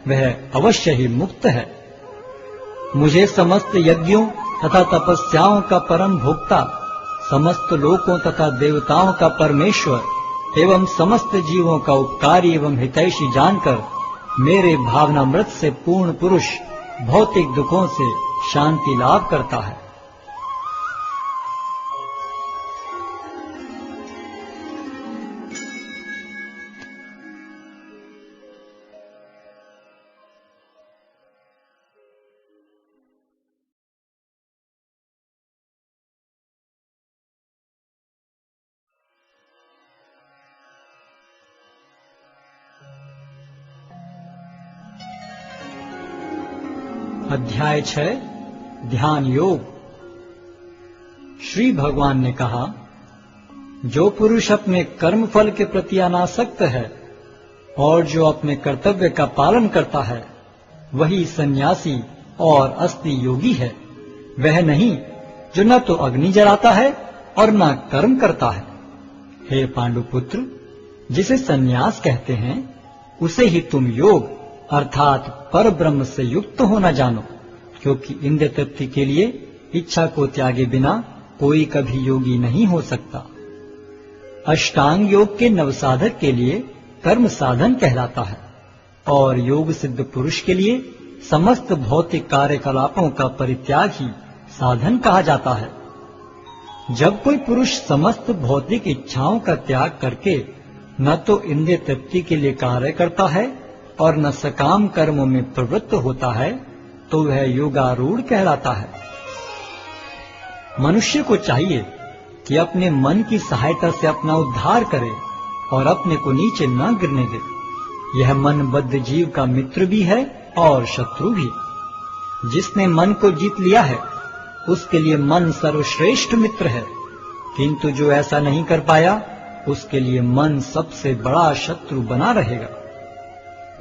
वह अवश्य ही मुक्त है। मुझे समस्त यज्ञों तथा तपस्याओं का परम भोक्ता, समस्त लोकों तथा देवताओं का परमेश्वर एवं समस्त जीवों का उपकारी एवं हितैषी जानकर मेरे भावनामृत से पूर्ण पुरुष भौतिक दुखों से शांति लाभ करता है। अध्याय 6 ध्यान योग। श्री भगवान ने कहा, जो पुरुष अपने कर्म फल के प्रति अनासक्त है और जो अपने कर्तव्य का पालन करता है, वही सन्यासी और असली योगी है। वह नहीं जो न तो अग्नि जलाता है और न कर्म करता है। हे पांडुपुत्र, जिसे सन्यास कहते हैं उसे ही तुम योग अर्थात पर ब्रह्म से युक्त होना जानो, क्योंकि इंद्रिय तृप्ति के लिए इच्छा को त्यागे बिना कोई कभी योगी नहीं हो सकता। अष्टांग योग के नवसाधक के लिए कर्म साधन कहलाता है और योग सिद्ध पुरुष के लिए समस्त भौतिक कार्यकलापों का परित्याग ही साधन कहा जाता है। जब कोई पुरुष समस्त भौतिक इच्छाओं का त्याग करके न तो इंद्रिय तृप्ति के लिए कार्य करता है और न सकाम कर्मों में प्रवृत्त होता है, तो वह योगारूढ़ कहलाता है। मनुष्य को चाहिए कि अपने मन की सहायता से अपना उद्धार करे और अपने को नीचे न गिरने दे। यह मन बद्ध जीव का मित्र भी है और शत्रु भी। जिसने मन को जीत लिया है उसके लिए मन सर्वश्रेष्ठ मित्र है, किंतु जो ऐसा नहीं कर पाया उसके लिए मन सबसे बड़ा शत्रु बना रहेगा।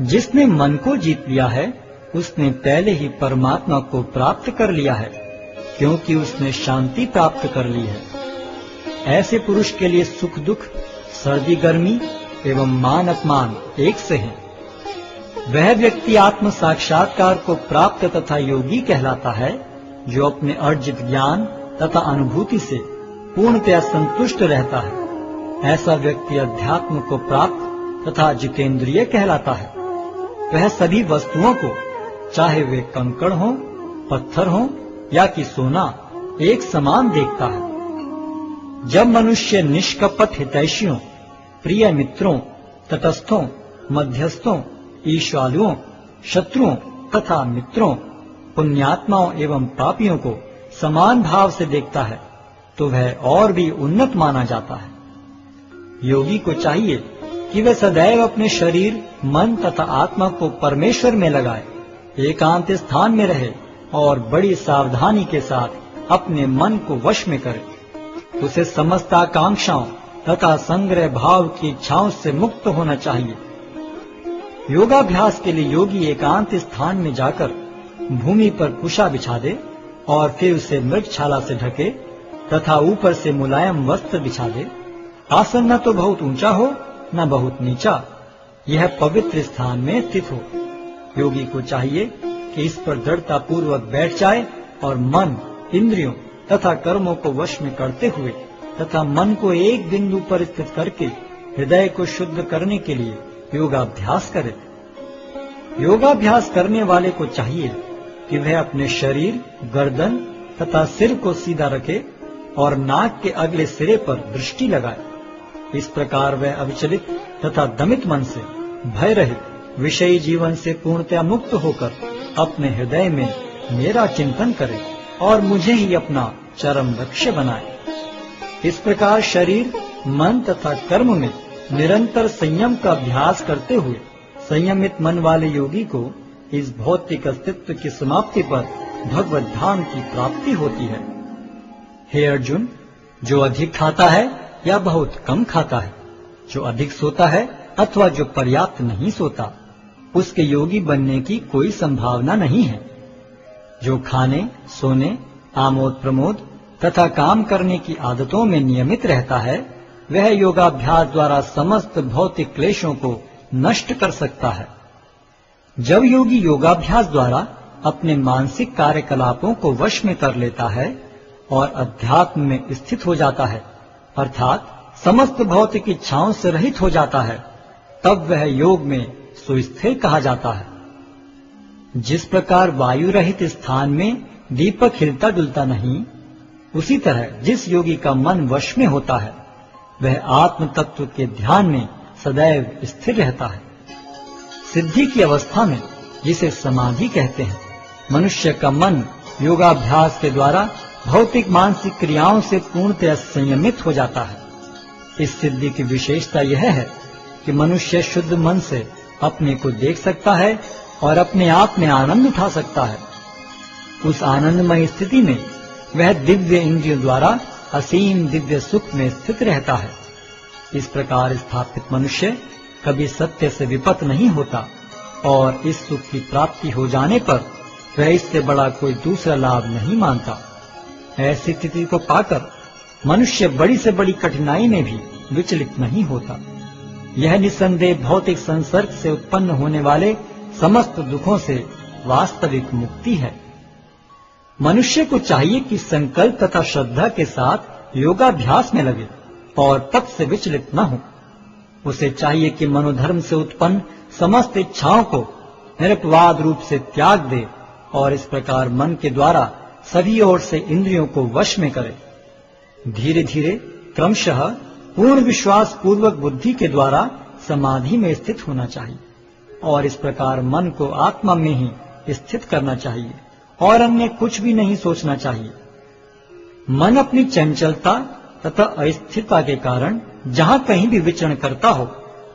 जिसने मन को जीत लिया है उसने पहले ही परमात्मा को प्राप्त कर लिया है, क्योंकि उसने शांति प्राप्त कर ली है। ऐसे पुरुष के लिए सुख दुख, सर्दी गर्मी एवं मान अपमान एक से हैं। वह व्यक्ति आत्म साक्षात्कार को प्राप्त तथा योगी कहलाता है, जो अपने अर्जित ज्ञान तथा अनुभूति से पूर्णतया संतुष्ट रहता है। ऐसा व्यक्ति अध्यात्म को प्राप्त तथा जितेंद्रिय कहलाता है। वह सभी वस्तुओं को, चाहे वे कंकड़ हो, पत्थर हो या कि सोना, एक समान देखता है। जब मनुष्य निष्कपट हितैषियों, प्रिय मित्रों, तटस्थों, मध्यस्थों, ईर्ष्यालुओं, शत्रुओं तथा मित्रों, पुण्यात्माओं एवं पापियों को समान भाव से देखता है, तो वह और भी उन्नत माना जाता है। योगी को चाहिए कि वह सदैव अपने शरीर, मन तथा आत्मा को परमेश्वर में लगाए, एकांत स्थान में रहे और बड़ी सावधानी के साथ अपने मन को वश में करे। उसे समस्त आकांक्षाओं तथा संग्रह भाव की इच्छाओं से मुक्त होना चाहिए। योगाभ्यास के लिए योगी एकांत स्थान में जाकर भूमि पर कुशा बिछा दे और फिर उसे मृगछाला से ढके तथा ऊपर से मुलायम वस्त्र बिछा दे। आसन न तो बहुत ऊंचा हो न बहुत नीचा, यह पवित्र स्थान में स्थित हो। योगी को चाहिए कि इस पर दृढ़ता पूर्वक बैठ जाए और मन, इंद्रियों तथा कर्मों को वश में करते हुए तथा मन को एक बिंदु पर स्थित करके हृदय को शुद्ध करने के लिए योगाभ्यास करे। योगाभ्यास करने वाले को चाहिए कि वह अपने शरीर, गर्दन तथा सिर को सीधा रखे और नाक के अगले सिरे पर दृष्टि लगाए। इस प्रकार वह अविचलित तथा दमित मन से, भय रहित, विषयी जीवन से पूर्णतया मुक्त होकर अपने हृदय में मेरा चिंतन करे और मुझे ही अपना चरम लक्ष्य बनाए। इस प्रकार शरीर, मन तथा कर्म में निरंतर संयम का अभ्यास करते हुए संयमित मन वाले योगी को इस भौतिक अस्तित्व की समाप्ति पर भगवत धाम की प्राप्ति होती है। हे अर्जुन, जो अधिक खाता है या बहुत कम खाता है, जो अधिक सोता है अथवा जो पर्याप्त नहीं सोता, उसके योगी बनने की कोई संभावना नहीं है। जो खाने, सोने, आमोद प्रमोद तथा काम करने की आदतों में नियमित रहता है, वह योगाभ्यास द्वारा समस्त भौतिक क्लेशों को नष्ट कर सकता है। जब योगी योगाभ्यास द्वारा अपने मानसिक कार्यकलापों को वश में कर लेता है और अध्यात्म में स्थित हो जाता है, अर्थात समस्त भौतिक इच्छाओं से रहित हो जाता है, तब वह योग में सुस्थिर कहा जाता है। जिस प्रकार वायु रहित स्थान में दीपक हिलता डुलता नहीं, उसी तरह जिस योगी का मन वश में होता है वह आत्म तत्व के ध्यान में सदैव स्थिर रहता है। सिद्धि की अवस्था में, जिसे समाधि कहते हैं, मनुष्य का मन योगाभ्यास के द्वारा भौतिक मानसिक क्रियाओं से पूर्णतः संयमित हो जाता है। इस सिद्धि की विशेषता यह है कि मनुष्य शुद्ध मन से अपने को देख सकता है और अपने आप में आनंद उठा सकता है। उस आनंदमय स्थिति में वह दिव्य इंद्रियों द्वारा असीम दिव्य सुख में स्थित रहता है। इस प्रकार स्थापित मनुष्य कभी सत्य से विपत नहीं होता और इस सुख की प्राप्ति हो जाने पर वह इससे बड़ा कोई दूसरा लाभ नहीं मानता। ऐसी स्थिति को पाकर मनुष्य बड़ी से बड़ी कठिनाई में भी विचलित नहीं होता। यह निस्संदेह भौतिक संसर्ग से उत्पन्न होने वाले समस्त दुखों से वास्तविक मुक्ति है। मनुष्य को चाहिए कि संकल्प तथा श्रद्धा के साथ योगाभ्यास में लगे और तब से विचलित न हो। उसे चाहिए कि मनोधर्म से उत्पन्न समस्त इच्छाओं को निरपवाद रूप से त्याग दे और इस प्रकार मन के द्वारा सभी ओर से इंद्रियों को वश में करे। धीरे धीरे क्रमशः पूर्ण विश्वास पूर्वक बुद्धि के द्वारा समाधि में स्थित होना चाहिए और इस प्रकार मन को आत्मा में ही स्थित करना चाहिए और अन्य कुछ भी नहीं सोचना चाहिए। मन अपनी चंचलता तथा अस्थिरता के कारण जहाँ कहीं भी विचरण करता हो,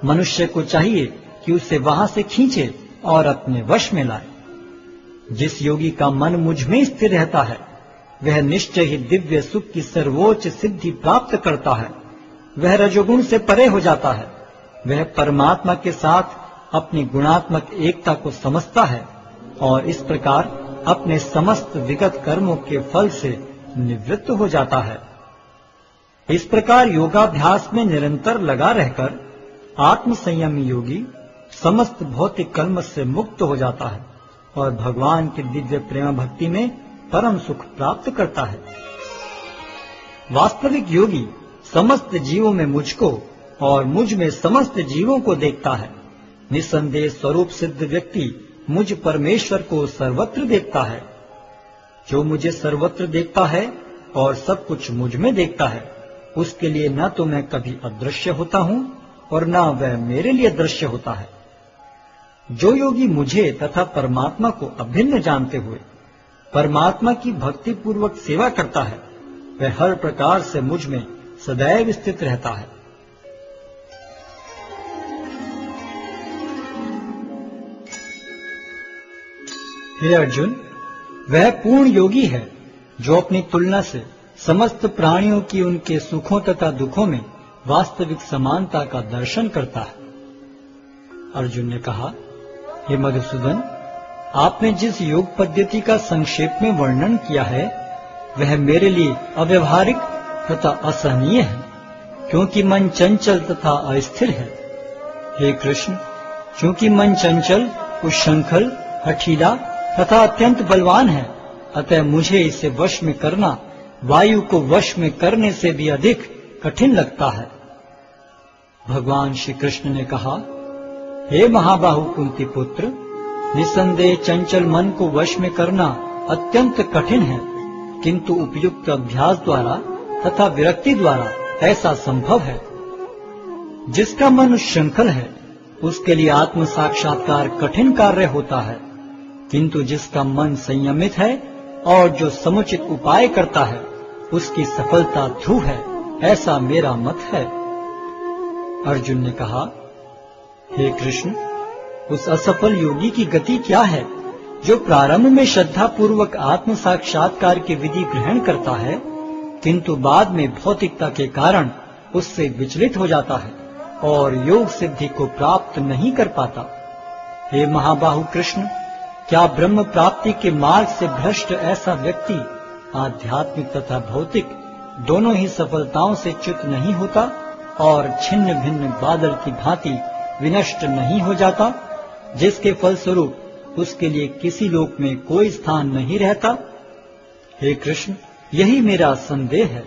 मनुष्य को चाहिए कि उसे वहां से खींचे और अपने वश में लाए। जिस योगी का मन मुझ में स्थिर रहता है वह निश्चय ही दिव्य सुख की सर्वोच्च सिद्धि प्राप्त करता है। वह रजोगुण से परे हो जाता है। वह परमात्मा के साथ अपनी गुणात्मक एकता को समझता है और इस प्रकार अपने समस्त विगत कर्मों के फल से निवृत्त हो जाता है। इस प्रकार योगाभ्यास में निरंतर लगा रहकर आत्म संयमी योगी समस्त भौतिक कर्म से मुक्त हो जाता है और भगवान की दिव्य प्रेम भक्ति में परम सुख प्राप्त करता है। वास्तविक योगी समस्त जीवों में मुझको और मुझ में समस्त जीवों को देखता है। निस्संदेह स्वरूप सिद्ध व्यक्ति मुझ परमेश्वर को सर्वत्र देखता है। जो मुझे सर्वत्र देखता है और सब कुछ मुझ में देखता है, उसके लिए न तो मैं कभी अदृश्य होता हूँ और न वह मेरे लिए दृश्य होता है। जो योगी मुझे तथा परमात्मा को अभिन्न जानते हुए परमात्मा की भक्ति पूर्वक सेवा करता है, वह हर प्रकार से मुझ में सदैव स्थित रहता है। हे अर्जुन, वह पूर्ण योगी है जो अपनी तुलना से समस्त प्राणियों की उनके सुखों तथा दुखों में वास्तविक समानता का दर्शन करता है। अर्जुन ने कहा, हे मधुसूदन, आपने जिस योग पद्धति का संक्षेप में वर्णन किया है वह मेरे लिए अव्यवहारिक तथा असहनीय है, क्योंकि मन चंचल तथा अस्थिर है। हे कृष्ण, क्योंकि मन चंचल, उच्छृंखल, हठीला तथा अत्यंत बलवान है, अतः मुझे इसे वश में करना वायु को वश में करने से भी अधिक कठिन लगता है। भगवान श्री कृष्ण ने कहा, हे महाबाहु कुंती पुत्र, निसंदेह चंचल मन को वश में करना अत्यंत कठिन है, किंतु उपयुक्त अभ्यास द्वारा तथा विरक्ति द्वारा ऐसा संभव है। जिसका मन उच्छृंखल है उसके लिए आत्म साक्षात्कार कठिन कार्य होता है, किंतु जिसका मन संयमित है और जो समुचित उपाय करता है उसकी सफलता ध्रुव है, ऐसा मेरा मत है। अर्जुन ने कहा, हे कृष्ण, उस असफल योगी की गति क्या है जो प्रारंभ में श्रद्धा पूर्वक आत्म साक्षात्कार की विधि ग्रहण करता है, किंतु बाद में भौतिकता के कारण उससे विचलित हो जाता है और योग सिद्धि को प्राप्त नहीं कर पाता। हे महाबाहु कृष्ण, क्या ब्रह्म प्राप्ति के मार्ग से भ्रष्ट ऐसा व्यक्ति आध्यात्मिक तथा भौतिक दोनों ही सफलताओं से च्युत नहीं होता और छिन्न भिन्न बादल की भांति विनष्ट नहीं हो जाता? जिसके फलस्वरूप उसके लिए किसी लोक में कोई स्थान नहीं रहता? हे कृष्ण, यही मेरा संदेह है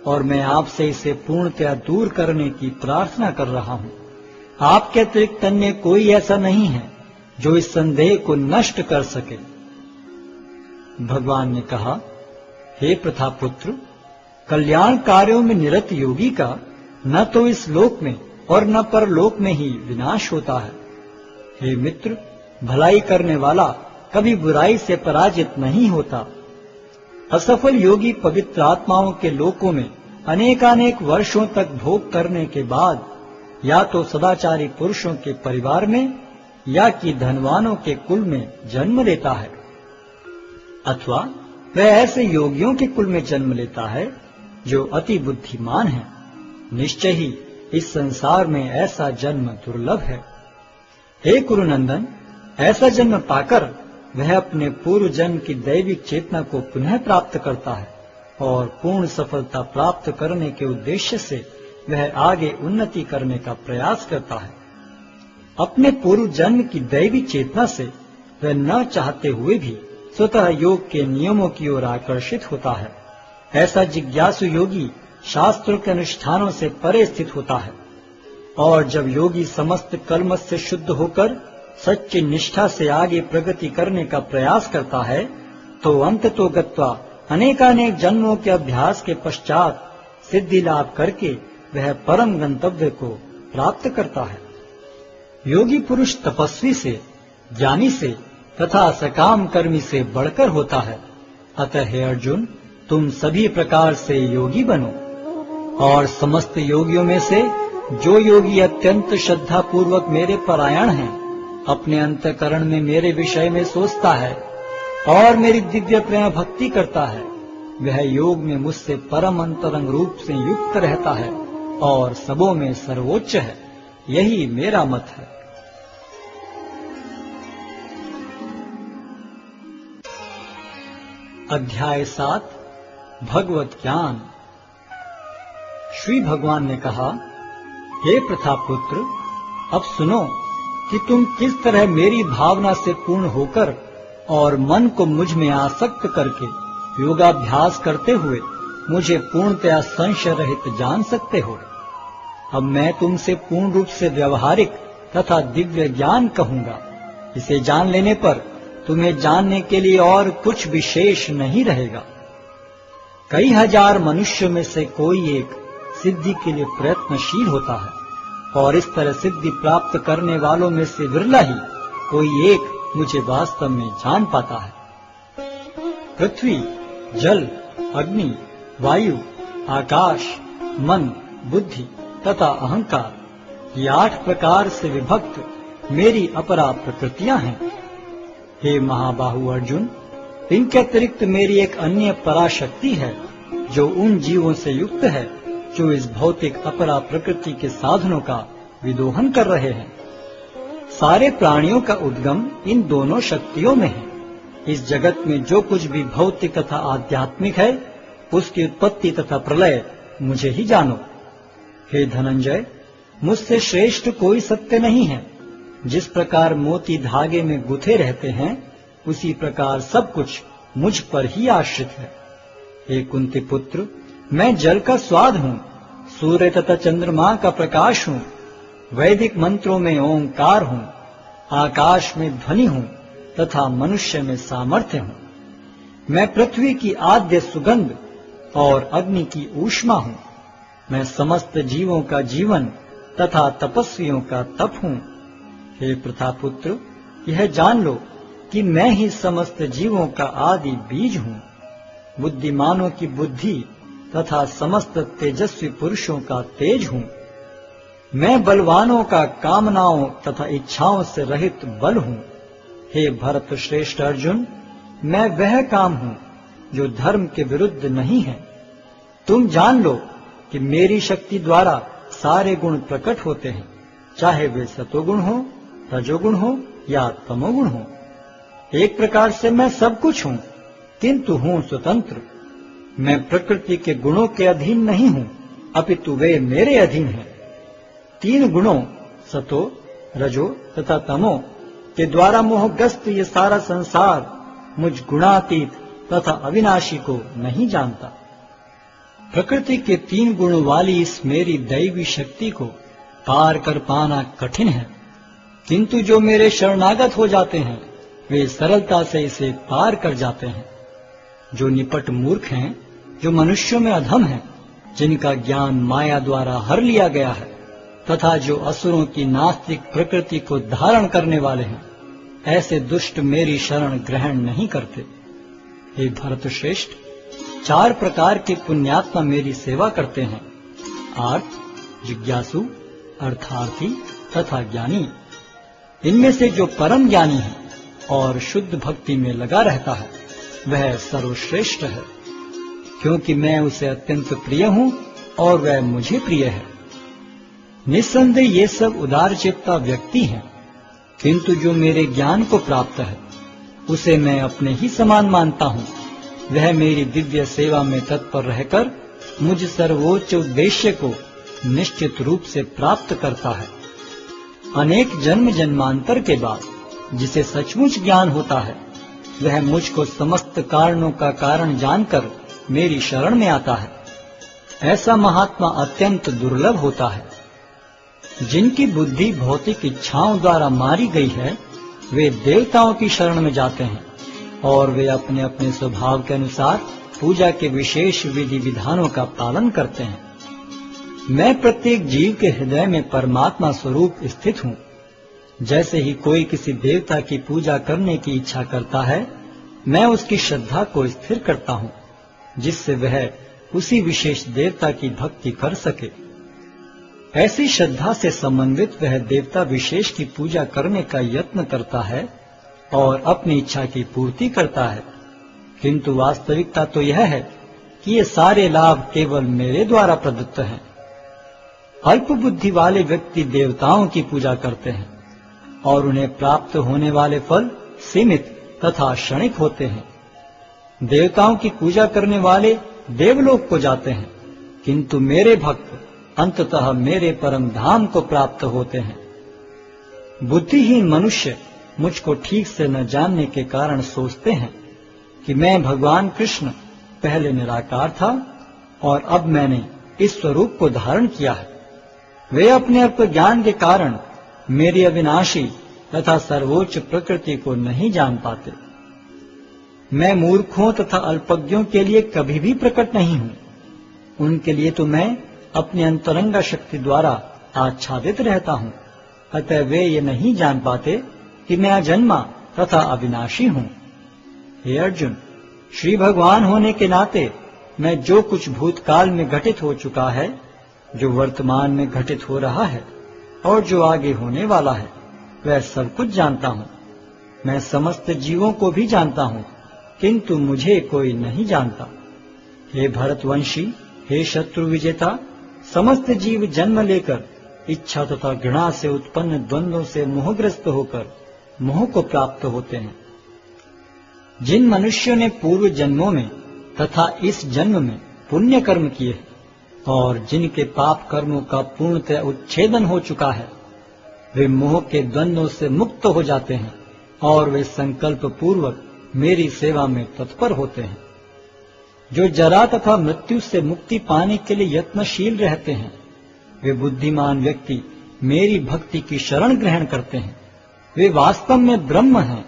और मैं आपसे इसे पूर्णतया दूर करने की प्रार्थना कर रहा हूँ। आपके अतिरिक्त अन्य कोई ऐसा नहीं है जो इस संदेह को नष्ट कर सके। भगवान ने कहा, हे प्रथापुत्र, कल्याण कार्यों में निरत योगी का न तो इस लोक में और न परलोक में ही विनाश होता है। हे मित्र, भलाई करने वाला कभी बुराई से पराजित नहीं होता। असफल योगी पवित्र आत्माओं के लोकों में अनेकानेक वर्षों तक भोग करने के बाद या तो सदाचारी पुरुषों के परिवार में या कि धनवानों के कुल में जन्म लेता है, अथवा वह ऐसे योगियों के कुल में जन्म लेता है जो अति बुद्धिमान है। निश्चय ही इस संसार में ऐसा जन्म दुर्लभ है। हे कुरुनंदन, ऐसा जन्म पाकर वह अपने पूर्व जन्म की दैविक चेतना को पुनः प्राप्त करता है और पूर्ण सफलता प्राप्त करने के उद्देश्य से वह आगे उन्नति करने का प्रयास करता है। अपने पूर्व जन्म की दैवी चेतना से वह न चाहते हुए भी स्वतः योग के नियमों की ओर आकर्षित होता है। ऐसा जिज्ञासु योगी शास्त्रों के अनुष्ठानों से परे स्थित होता है और जब योगी समस्त कलमश से शुद्ध होकर सच्ची निष्ठा से आगे प्रगति करने का प्रयास करता है तो अंततो गत्वा अनेकानेक जन्मों के अभ्यास के पश्चात सिद्धि लाभ करके वह परम गंतव्य को प्राप्त करता है। योगी पुरुष तपस्वी से, ज्ञानी से तथा सकाम कर्मी से बढ़कर होता है। अतः हे अर्जुन, तुम सभी प्रकार से योगी बनो और समस्त योगियों में से जो योगी अत्यंत श्रद्धा पूर्वक मेरे परायण है, अपने अंतःकरण में मेरे विषय में सोचता है और मेरी दिव्य प्रेम भक्ति करता है, वह योग में मुझसे परम अंतरंग रूप से युक्त रहता है और सबों में सर्वोच्च है। यही मेरा मत है। अध्याय 7 भगवत ज्ञान। श्री भगवान ने कहा, हे प्रथापुत्र, अब सुनो कि तुम किस तरह मेरी भावना से पूर्ण होकर और मन को मुझ में आसक्त करके योगाभ्यास करते हुए मुझे पूर्णतया संशय रहित जान सकते हो। अब मैं तुमसे पूर्ण रूप से व्यवहारिक तथा दिव्य ज्ञान कहूंगा। इसे जान लेने पर तुम्हें जानने के लिए और कुछ विशेष नहीं रहेगा। कई हजार मनुष्यों में से कोई एक सिद्धि के लिए प्रयत्नशील होता है और इस तरह सिद्धि प्राप्त करने वालों में से विरला ही कोई एक मुझे वास्तव में जान पाता है। पृथ्वी, जल, अग्नि, वायु, आकाश, मन, बुद्धि तथा अहंकार, ये 8 प्रकार से विभक्त मेरी अपरा प्रकृतियां हैं। हे महाबाहु अर्जुन, इनके अतिरिक्त मेरी एक अन्य पराशक्ति है जो उन जीवों से युक्त है जो इस भौतिक अपरा प्रकृति के साधनों का विदोहन कर रहे हैं। सारे प्राणियों का उद्गम इन दोनों शक्तियों में है। इस जगत में जो कुछ भी भौतिक तथा आध्यात्मिक है, उसकी उत्पत्ति तथा प्रलय मुझे ही जानो। हे धनंजय, मुझसे श्रेष्ठ कोई सत्य नहीं है। जिस प्रकार मोती धागे में गुथे रहते हैं, उसी प्रकार सब कुछ मुझ पर ही आश्रित है। हे कुंती पुत्र, मैं जल का स्वाद हूँ, सूर्य तथा चंद्रमा का प्रकाश हूँ, वैदिक मंत्रों में ओंकार हूँ, आकाश में ध्वनि हूँ तथा मनुष्य में सामर्थ्य हूँ। मैं पृथ्वी की आद्य सुगंध और अग्नि की ऊष्मा हूँ। मैं समस्त जीवों का जीवन तथा तपस्वियों का तप हूँ। हे प्रथापुत्र, यह जान लो कि मैं ही समस्त जीवों का आदि बीज हूँ। बुद्धिमानों की बुद्धि तथा समस्त तेजस्वी पुरुषों का तेज हूँ। मैं बलवानों का कामनाओं तथा इच्छाओं से रहित बल हूँ। हे भरत श्रेष्ठ अर्जुन, मैं वह काम हूँ जो धर्म के विरुद्ध नहीं है। तुम जान लो कि मेरी शक्ति द्वारा सारे गुण प्रकट होते हैं, चाहे वे सतोगुण हो, रजोगुण हो या तमोगुण हो। एक प्रकार से मैं सब कुछ हूँ, किंतु हूँ स्वतंत्र। मैं प्रकृति के गुणों के अधीन नहीं हूँ, अपितु वे मेरे अधीन हैं। 3 गुणों सतो, रजो तथा तमो के द्वारा मोहग्रस्त ये सारा संसार मुझ गुणातीत तथा अविनाशी को नहीं जानता। प्रकृति के 3 गुणों वाली इस मेरी दैवी शक्ति को पार कर पाना कठिन है, किंतु जो मेरे शरणागत हो जाते हैं वे सरलता से इसे पार कर जाते हैं। जो निपट मूर्ख हैं, जो मनुष्यों में अधम हैं, जिनका ज्ञान माया द्वारा हर लिया गया है, तथा जो असुरों की नास्तिक प्रकृति को धारण करने वाले हैं, ऐसे दुष्ट मेरी शरण ग्रहण नहीं करते। हे भरत श्रेष्ठ, 4 प्रकार के पुण्यात्मा मेरी सेवा करते हैं: आर्त, जिज्ञासु, अर्थार्थी तथा ज्ञानी। इनमें से जो परम ज्ञानी है और शुद्ध भक्ति में लगा रहता है वह सर्वश्रेष्ठ है, क्योंकि मैं उसे अत्यंत प्रिय हूं और वह मुझे प्रिय है। निस्संदेह ये सब उदारचित्ता व्यक्ति हैं, किंतु जो मेरे ज्ञान को प्राप्त है उसे मैं अपने ही समान मानता हूं। वह मेरी दिव्य सेवा में तत्पर रहकर मुझ सर्वोच्च उद्देश्य को निश्चित रूप से प्राप्त करता है। अनेक जन्म जन्मांतर के बाद जिसे सचमुच ज्ञान होता है वह मुझको समस्त कारणों का कारण जानकर मेरी शरण में आता है। ऐसा महात्मा अत्यंत दुर्लभ होता है। जिनकी बुद्धि भौतिक इच्छाओं द्वारा मारी गई है वे देवताओं की शरण में जाते हैं और वे अपने अपने स्वभाव के अनुसार पूजा के विशेष विधि विधानों का पालन करते हैं। मैं प्रत्येक जीव के हृदय में परमात्मा स्वरूप स्थित हूँ। जैसे ही कोई किसी देवता की पूजा करने की इच्छा करता है, मैं उसकी श्रद्धा को स्थिर करता हूँ, जिससे वह उसी विशेष देवता की भक्ति कर सके। ऐसी श्रद्धा से समन्वित वह देवता विशेष की पूजा करने का यत्न करता है और अपनी इच्छा की पूर्ति करता है, किंतु वास्तविकता तो यह है कि ये सारे लाभ केवल मेरे द्वारा प्रदत्त हैं। अल्प बुद्धि वाले व्यक्ति देवताओं की पूजा करते हैं और उन्हें प्राप्त होने वाले फल सीमित तथा क्षणिक होते हैं। देवताओं की पूजा करने वाले देवलोक को जाते हैं, किंतु मेरे भक्त अंततः मेरे परम धाम को प्राप्त होते हैं। बुद्धिहीन मनुष्य मुझको ठीक से न जानने के कारण सोचते हैं कि मैं भगवान कृष्ण पहले निराकार था और अब मैंने इस स्वरूप को धारण किया है। वे अपने अल्प ज्ञान के कारण मेरी अविनाशी तथा सर्वोच्च प्रकृति को नहीं जान पाते। मैं मूर्खों तथा अल्पज्ञों के लिए कभी भी प्रकट नहीं हूँ। उनके लिए तो मैं अपनी अंतरंगा शक्ति द्वारा आच्छादित रहता हूँ, अतः वे ये नहीं जान पाते कि मैं अजन्मा तथा अविनाशी हूँ। हे अर्जुन, श्री भगवान होने के नाते मैं जो कुछ भूतकाल में घटित हो चुका है, जो वर्तमान में घटित हो रहा है और जो आगे होने वाला है, वह सब कुछ जानता हूँ। मैं समस्त जीवों को भी जानता हूँ, किंतु मुझे कोई नहीं जानता। हे भरतवंशी, हे शत्रु विजेता, समस्त जीव जन्म लेकर इच्छा तथा घृणा से उत्पन्न द्वंद्वों से मोहग्रस्त होकर मोह को प्राप्त होते हैं। जिन मनुष्यों ने पूर्व जन्मों में तथा इस जन्म में पुण्य कर्म किए और जिनके पाप कर्मों का पूर्णतः उच्छेदन हो चुका है, वे मोह के द्वंद्वों से मुक्त हो जाते हैं और वे संकल्प पूर्वक मेरी सेवा में तत्पर होते हैं। जो जरा तथा मृत्यु से मुक्ति पाने के लिए यत्नशील रहते हैं, वे बुद्धिमान व्यक्ति मेरी भक्ति की शरण ग्रहण करते हैं। वे वास्तव में ब्रह्म हैं,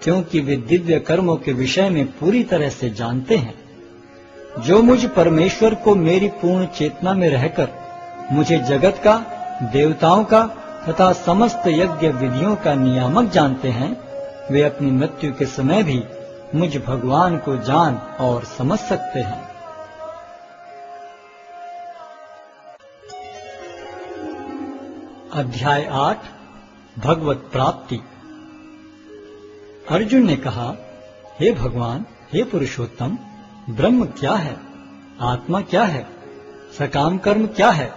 क्योंकि वे दिव्य कर्मों के विषय में पूरी तरह से जानते हैं। जो मुझ परमेश्वर को मेरी पूर्ण चेतना में रहकर मुझे जगत का, देवताओं का तथा समस्त यज्ञ विधियों का नियामक जानते हैं, वे अपनी मृत्यु के समय भी मुझ भगवान को जान और समझ सकते हैं। अध्याय 8 भगवत प्राप्ति। अर्जुन ने कहा, हे भगवान, हे पुरुषोत्तम, ब्रह्म क्या है? आत्मा क्या है? सकाम कर्म क्या है?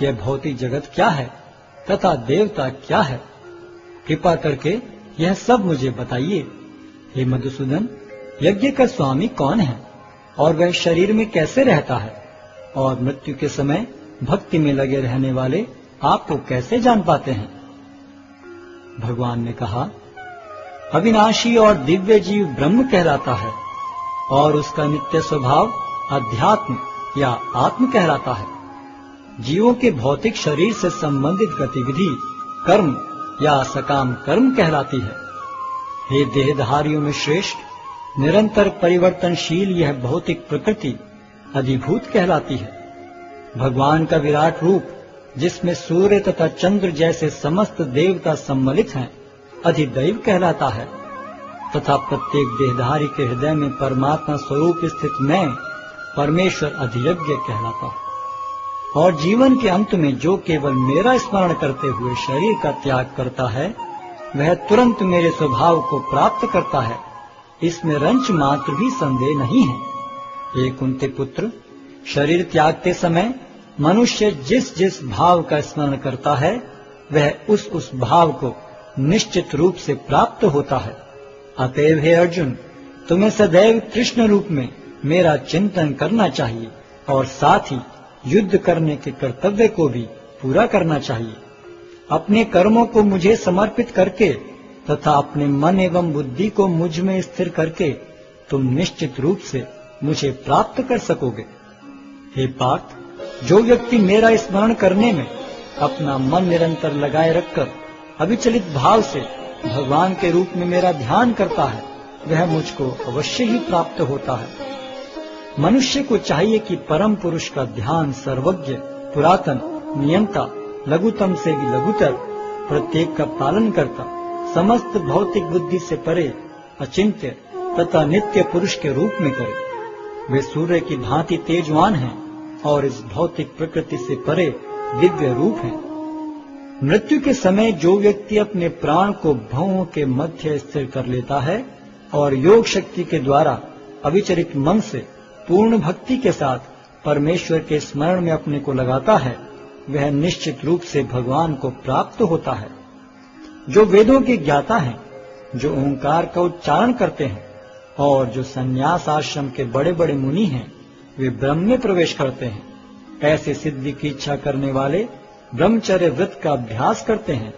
यह भौतिक जगत क्या है तथा देवता क्या है? कृपा करके यह सब मुझे बताइए। हे मधुसूदन, यज्ञ का स्वामी कौन है और वह शरीर में कैसे रहता है, और मृत्यु के समय भक्ति में लगे रहने वाले आपको कैसे जान पाते हैं? भगवान ने कहा, अविनाशी और दिव्य जीव ब्रह्म कहलाता है और उसका नित्य स्वभाव अध्यात्म या आत्म कहलाता है। जीवों के भौतिक शरीर से संबंधित गतिविधि कर्म या सकाम कर्म कहलाती है। हे देहधारियों में श्रेष्ठ, निरंतर परिवर्तनशील यह भौतिक प्रकृति अधिभूत कहलाती है। भगवान का विराट रूप, जिसमें सूर्य तथा चंद्र जैसे समस्त देवता सम्मिलित हैं, अधिदैव कहलाता है तथा प्रत्येक देहधारी के हृदय में परमात्मा स्वरूप स्थित मैं परमेश्वर अधियज्ञ कहलाता है। और जीवन के अंत में जो केवल मेरा स्मरण करते हुए शरीर का त्याग करता है, वह तुरंत मेरे स्वभाव को प्राप्त करता है। इसमें रंच मात्र भी संदेह नहीं है। हे कुंती पुत्र, शरीर त्यागते समय मनुष्य जिस जिस भाव का स्मरण करता है, वह उस भाव को निश्चित रूप से प्राप्त होता है। अतएव हे अर्जुन, तुम्हें सदैव कृष्ण रूप में मेरा चिंतन करना चाहिए और साथ ही युद्ध करने के कर्तव्य को भी पूरा करना चाहिए। अपने कर्मों को मुझे समर्पित करके तथा अपने मन एवं बुद्धि को मुझ में स्थिर करके तुम निश्चित रूप से मुझे प्राप्त कर सकोगे। हे पार्थ, जो व्यक्ति मेरा स्मरण करने में अपना मन निरंतर लगाए रखकर अविचलित भाव से भगवान के रूप में मेरा ध्यान करता है, वह मुझको अवश्य ही प्राप्त होता है। मनुष्य को चाहिए कि परम पुरुष का ध्यान सर्वज्ञ, पुरातन, नियंता, लघुतम से भी लघुतर, प्रत्येक का पालन करता, समस्त भौतिक बुद्धि से परे, अचिंत्य तथा नित्य पुरुष के रूप में करे। वे सूर्य की भांति तेजवान हैं और इस भौतिक प्रकृति से परे दिव्य रूप हैं। मृत्यु के समय जो व्यक्ति अपने प्राण को भवों के मध्य स्थिर कर लेता है और योग शक्ति के द्वारा अविचलित मन से पूर्ण भक्ति के साथ परमेश्वर के स्मरण में अपने को लगाता है, वह निश्चित रूप से भगवान को प्राप्त होता है। जो वेदों के ज्ञाता हैं, जो ओंकार का उच्चारण करते हैं और जो संन्यास आश्रम के बड़े बड़े मुनि हैं, वे ब्रह्म में प्रवेश करते हैं। ऐसे सिद्धि की इच्छा करने वाले ब्रह्मचर्य व्रत का अभ्यास करते हैं।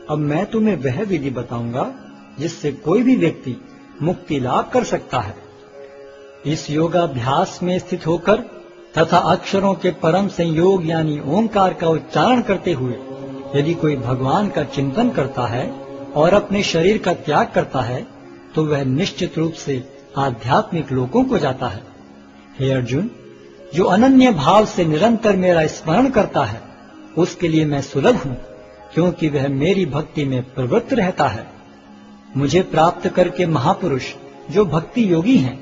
अब मैं तुम्हें वह विधि बताऊंगा जिससे कोई भी व्यक्ति मुक्ति लाभ कर सकता है। इस योगाभ्यास में स्थित होकर तथा अक्षरों के परम संयोग यानी ओंकार का उच्चारण करते हुए यदि कोई भगवान का चिंतन करता है और अपने शरीर का त्याग करता है, तो वह निश्चित रूप से आध्यात्मिक लोकों को जाता है। हे अर्जुन, जो अनन्य भाव से निरंतर मेरा स्मरण करता है, उसके लिए मैं सुलभ हूँ, क्योंकि वह मेरी भक्ति में प्रवृत्त रहता है। मुझे प्राप्त करके महापुरुष जो भक्ति योगी हैं,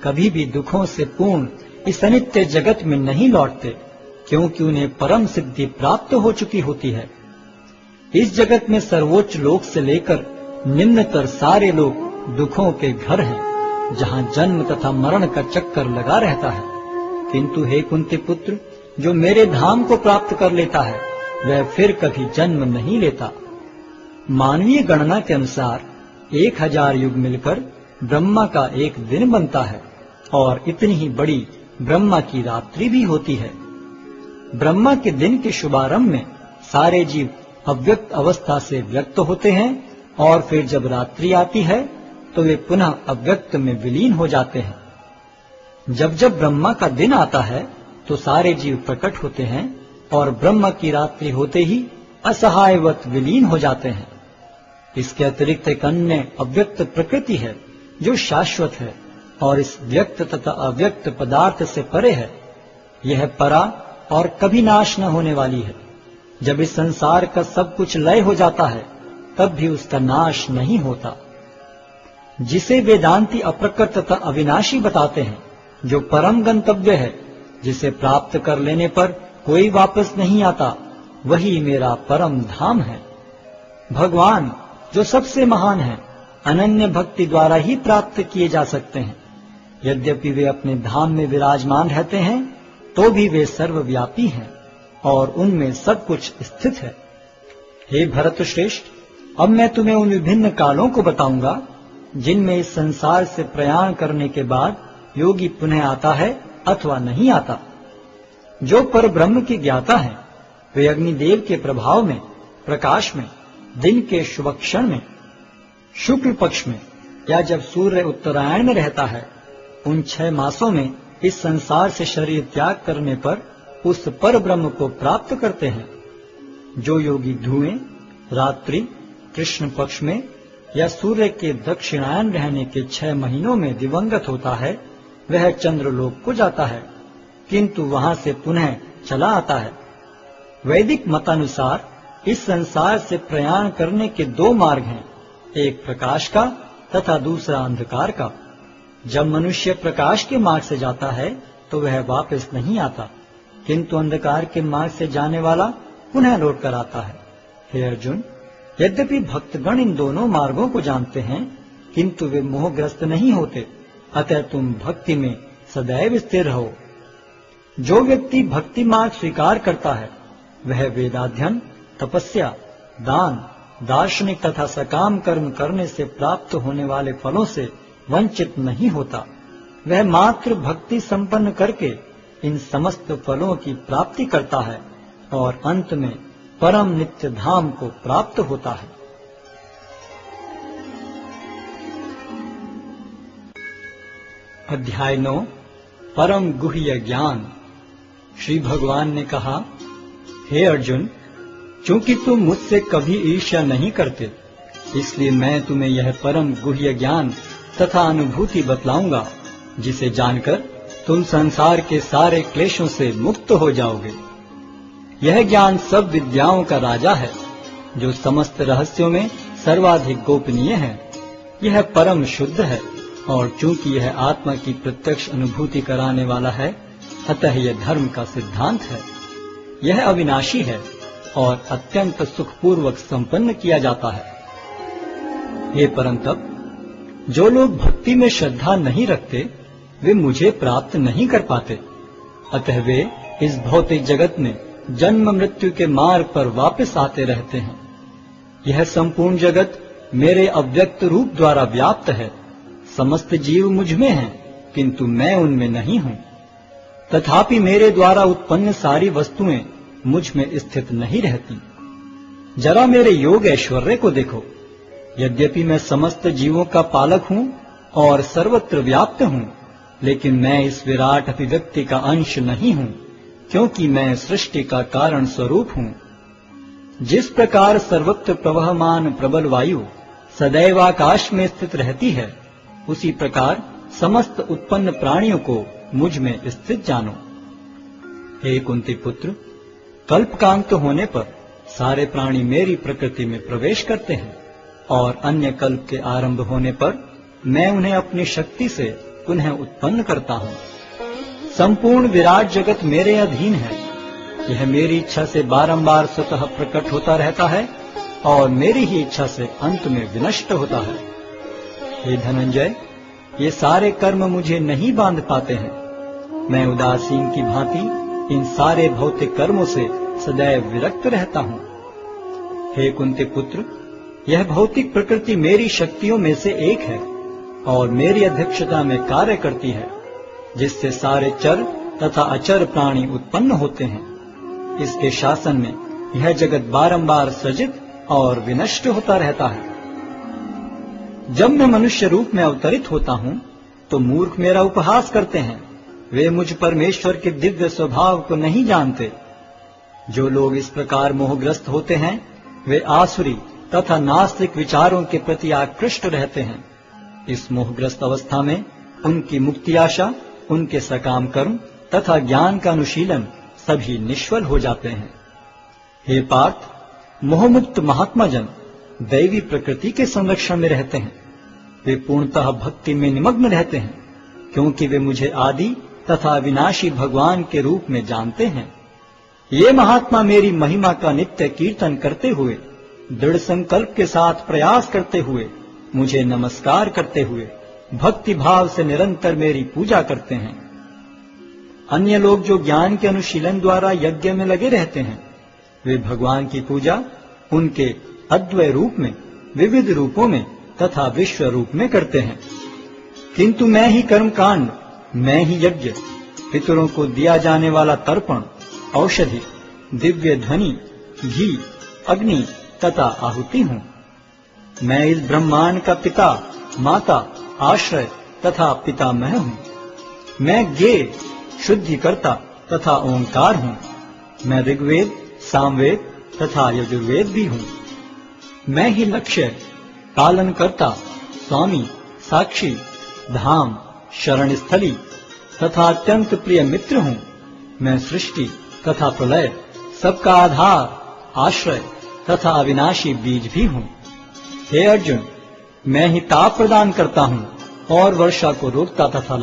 कभी भी दुखों से पूर्ण इस अनित्य जगत में नहीं लौटते, क्योंकि उन्हें परम सिद्धि प्राप्त हो चुकी होती है। इस जगत में सर्वोच्च लोक से लेकर निम्नतर सारे लोग दुखों के घर हैं, जहाँ जन्म तथा मरण का चक्कर लगा रहता है। किंतु हे कुंती पुत्र, जो मेरे धाम को प्राप्त कर लेता है, वह फिर कभी जन्म नहीं लेता। मानवीय गणना के अनुसार 1000 युग मिलकर ब्रह्मा का एक दिन बनता है और इतनी ही बड़ी ब्रह्मा की रात्रि भी होती है। ब्रह्मा के दिन के शुभारंभ में सारे जीव अव्यक्त अवस्था से व्यक्त होते हैं और फिर जब रात्रि आती है तो वे पुनः अव्यक्त में विलीन हो जाते हैं। जब जब ब्रह्मा का दिन आता है तो सारे जीव प्रकट होते हैं और ब्रह्मा की रात्रि होते ही असहायवत विलीन हो जाते हैं। इसके अतिरिक्त एक अन्य अव्यक्त प्रकृति है जो शाश्वत है और इस व्यक्त तथा अव्यक्त पदार्थ से परे है। यह परा और कभी नाश न होने वाली है। जब इस संसार का सब कुछ लय हो जाता है, तब भी उसका नाश नहीं होता। जिसे वेदांती अप्रकृत तथा अविनाशी बताते हैं, जो परम गंतव्य है, जिसे प्राप्त कर लेने पर कोई वापस नहीं आता, वही मेरा परम धाम है। भगवान जो सबसे महान है, अनन्य भक्ति द्वारा ही प्राप्त किए जा सकते हैं। यद्यपि वे अपने धाम में विराजमान रहते हैं, तो भी वे सर्वव्यापी हैं और उनमें सब कुछ स्थित है। हे भरत श्रेष्ठ, अब मैं तुम्हें उन विभिन्न कालों को बताऊंगा जिनमें इस संसार से प्रयाण करने के बाद योगी पुनः आता है अथवा नहीं आता। जो पर ब्रह्म के ज्ञाता हैं, वे अग्निदेव के प्रभाव में, प्रकाश में, दिन के शुभ क्षण में शुक्ल पक्ष में या जब सूर्य उत्तरायण में रहता है, उन 6 मासों में इस संसार से शरीर त्याग करने पर उस पर ब्रह्म को प्राप्त करते हैं। जो योगी धुएं, रात्रि, कृष्ण पक्ष में या सूर्य के दक्षिणायन रहने के 6 महीनों में दिवंगत होता है, वह चंद्रलोक को जाता है, किंतु वहां से पुनः चला आता है। वैदिक मतानुसार इस संसार से प्रयाण करने के 2 मार्ग हैं, एक प्रकाश का तथा दूसरा अंधकार का। जब मनुष्य प्रकाश के मार्ग से जाता है तो वह वापस नहीं आता, किंतु अंधकार के मार्ग से जाने वाला पुनः लौट कर आता है। हे अर्जुन, यद्यपि भक्तगण इन दोनों मार्गों को जानते हैं, किंतु वे मोहग्रस्त नहीं होते, अतः तुम भक्ति में सदैव स्थिर रहो। जो व्यक्ति भक्ति मार्ग स्वीकार करता है, वह वेदाध्ययन, तपस्या, दान, दार्शनिक तथा सकाम कर्म करने से प्राप्त होने वाले फलों से वंचित नहीं होता। वह मात्र भक्ति संपन्न करके इन समस्त फलों की प्राप्ति करता है और अंत में परम नित्य धाम को प्राप्त होता है। अध्याय 9 परम गुह्य ज्ञान। श्री भगवान ने कहा, हे अर्जुन, चूंकि तुम मुझसे कभी ईर्ष्या नहीं करते, इसलिए मैं तुम्हें यह परम गुह्य ज्ञान तथा अनुभूति बतलाऊंगा, जिसे जानकर तुम संसार के सारे क्लेशों से मुक्त हो जाओगे। यह ज्ञान सब विद्याओं का राजा है, जो समस्त रहस्यों में सर्वाधिक गोपनीय है। यह परम शुद्ध है, और चूंकि यह आत्मा की प्रत्यक्ष अनुभूति कराने वाला है, अतः यह धर्म का सिद्धांत है। यह अविनाशी है और अत्यंत सुखपूर्वक संपन्न किया जाता है। हे परंतप, जो लोग भक्ति में श्रद्धा नहीं रखते, वे मुझे प्राप्त नहीं कर पाते, अतः वे इस भौतिक जगत में जन्म मृत्यु के मार्ग पर वापस आते रहते हैं। यह संपूर्ण जगत मेरे अव्यक्त रूप द्वारा व्याप्त है। समस्त जीव मुझ में हैं, किंतु मैं उनमें नहीं हूँ। तथापि मेरे द्वारा उत्पन्न सारी वस्तुएं मुझ में स्थित नहीं रहती। जरा मेरे योग ऐश्वर्य को देखो। यद्यपि मैं समस्त जीवों का पालक हूँ और सर्वत्र व्याप्त हूँ, लेकिन मैं इस विराट अभिव्यक्ति का अंश नहीं हूँ, क्योंकि मैं सृष्टि का कारण स्वरूप हूँ। जिस प्रकार सर्वत्र प्रवहमान प्रबल वायु सदैव आकाश में स्थित रहती है, उसी प्रकार समस्त उत्पन्न प्राणियों को मुझ में स्थित जानो। हे कुंती पुत्र, कल्पकांत होने पर सारे प्राणी मेरी प्रकृति में प्रवेश करते हैं, और अन्य कल्प के आरंभ होने पर मैं उन्हें अपनी शक्ति से पुनः उत्पन्न करता हूँ। संपूर्ण विराट जगत मेरे अधीन है। यह मेरी इच्छा से बारंबार स्वतः प्रकट होता रहता है और मेरी ही इच्छा से अंत में विनष्ट होता है। हे धनंजय, ये सारे कर्म मुझे नहीं बांध पाते हैं। मैं उदासीन की भांति इन सारे भौतिक कर्मों से सदैव विरक्त रहता हूँ। हे कुंती पुत्र, यह भौतिक प्रकृति मेरी शक्तियों में से एक है और मेरी अध्यक्षता में कार्य करती है, जिससे सारे चर तथा अचर प्राणी उत्पन्न होते हैं। इसके शासन में यह जगत बारंबार सृजित और विनष्ट होता रहता है। जब मैं मनुष्य रूप में अवतरित होता हूँ, तो मूर्ख मेरा उपहास करते हैं। वे मुझ परमेश्वर के दिव्य स्वभाव को नहीं जानते। जो लोग इस प्रकार मोहग्रस्त होते हैं, वे आसुरी तथा नास्तिक विचारों के प्रति आकृष्ट रहते हैं। इस मोहग्रस्त अवस्था में उनकी मुक्ति आशा, उनके सकाम कर्म तथा ज्ञान का अनुशीलन सभी निष्फल हो जाते हैं। हे पार्थ, मोहमुक्त महात्मा जन दैवी प्रकृति के संरक्षण में रहते हैं। वे पूर्णतः भक्ति में निमग्न रहते हैं, क्योंकि वे मुझे आदि तथा विनाशी भगवान के रूप में जानते हैं। ये महात्मा मेरी महिमा का नित्य कीर्तन करते हुए, दृढ़ संकल्प के साथ प्रयास करते हुए, मुझे नमस्कार करते हुए भक्ति भाव से निरंतर मेरी पूजा करते हैं। अन्य लोग जो ज्ञान के अनुशीलन द्वारा यज्ञ में लगे रहते हैं, वे भगवान की पूजा उनके अद्वय रूप में, विविध रूपों में तथा विश्व रूप में करते हैं। किंतु मैं ही कर्मकांड, मैं ही यज्ञ, पितरों को दिया जाने वाला तर्पण, औषधि, दिव्य ध्वनि, घी, अग्नि तथा आहुति हूँ। मैं इस ब्रह्मांड का पिता, माता, आश्रय तथा पितामह हूँ। मैं ज्ञेय, शुद्धिकर्ता तथा ओंकार हूँ। मैं ऋग्वेद, सामवेद तथा यजुर्वेद भी हूँ। मैं ही लक्ष्य, पालनकर्ता, स्वामी, साक्षी, धाम, शरण स्थली तथा अत्यंत प्रिय मित्र हूँ। मैं सृष्टि तथा प्रलय, सबका आधार, आश्रय तथा अविनाशी बीज भी हूँ। हे अर्जुन, मैं ही ताप प्रदान करता हूँ और वर्षा को रोकता तथा